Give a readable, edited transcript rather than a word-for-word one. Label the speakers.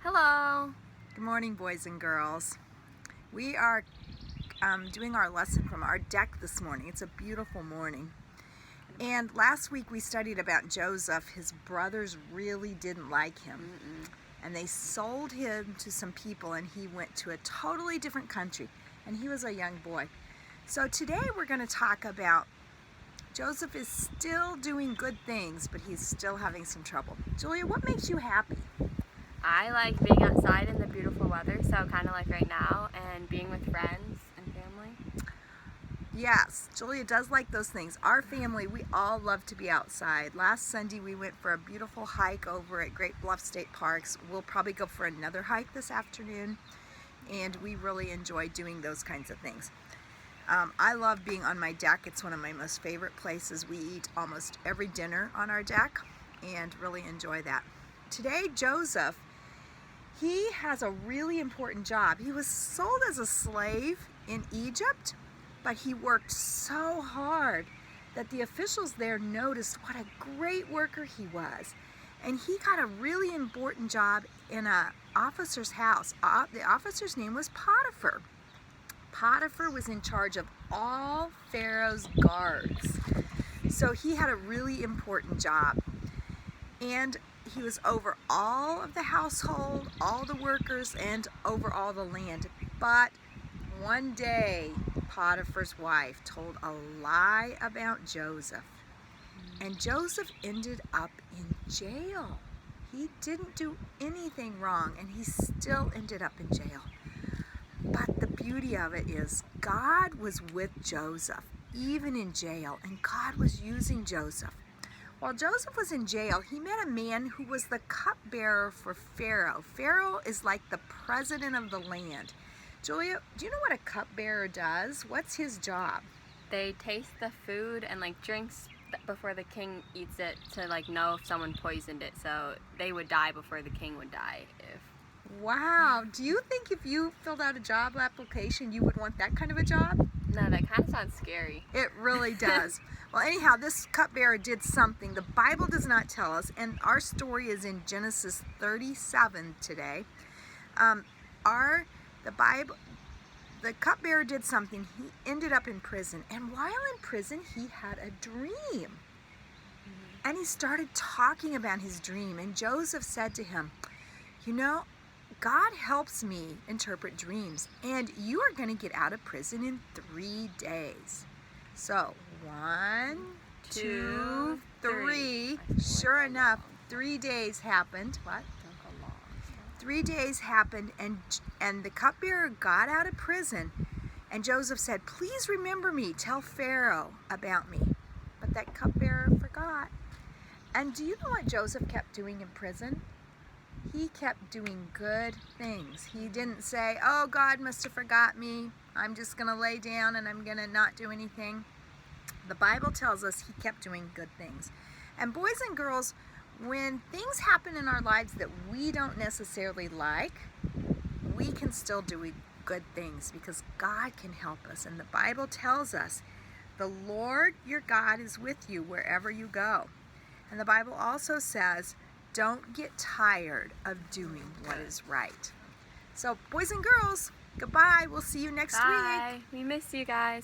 Speaker 1: Hello.
Speaker 2: Good morning, boys and girls. We are doing our lesson from our deck this morning. It's a beautiful morning. And last week we studied about Joseph. His brothers really didn't like him. And they sold him to some people, and he went to a totally different country. And he was a young boy. So today we're going to talk about Joseph is still doing good things, but he's still having some trouble. Julia, what makes you happy?
Speaker 1: I like being outside in the beautiful weather, so kind of like right now, and being with friends and family.
Speaker 2: Yes, Julia does like those things. Our family, we all love to be outside. Last Sunday we went for a beautiful hike over at Great Bluff State Parks. We'll probably go for another hike this afternoon, and we really enjoy doing those kinds of things. I love being on my deck. It's one of my most favorite places. We eat almost every dinner on our deck and really enjoy that. Today, Joseph, he has a really important job. He was sold as a slave in Egypt, but he worked so hard that the officials there noticed what a great worker he was. And he got a really important job in an officer's house. The officer's name was Potiphar. Potiphar was in charge of all Pharaoh's guards. So he had a really important job. And he was over all of the household, all the workers, and over all the land. But one day, Potiphar's wife told a lie about Joseph. And Joseph ended up in jail. He didn't do anything wrong, and he still ended up in jail. But the beauty of it is God was with Joseph, even in jail, and God was using Joseph. While Joseph was in jail, he met a man who was the cupbearer for Pharaoh. Pharaoh is like the president of the land. Julia, do you know what a cupbearer does? What's his job?
Speaker 1: They taste the food and drinks before the king eats it to know if someone poisoned it, so they would die before the king would die.
Speaker 2: Wow. Do you think if you filled out a job application, you would want that kind of a job?
Speaker 1: No, that kind of sounds scary.
Speaker 2: It really does. Well, anyhow, this cupbearer did something the Bible does not tell us, and our story is in Genesis 37 today. The cupbearer did something. He ended up in prison, and while in prison, he had a dream. And he started talking about his dream, and Joseph said to him, "You know, God helps me interpret dreams, and you are going to get out of prison in 3 days." So, 1, 2, 3. Sure enough, 3 days happened. What? 3 days happened, and the cupbearer got out of prison, and Joseph said, "Please remember me. Tell Pharaoh about me." But that cupbearer forgot. And do you know what Joseph kept doing in prison? He kept doing good things. He didn't say, "Oh, God must have forgot me. I'm just going to lay down and I'm going to not do anything." The Bible tells us he kept doing good things. And boys and girls, when things happen in our lives that we don't necessarily like, we can still do good things because God can help us. And the Bible tells us, "The Lord your God is with you wherever you go." And the Bible also says, "Don't get tired of doing what is right." So, boys and girls, goodbye. We'll see you next week.
Speaker 1: Bye. We miss you guys.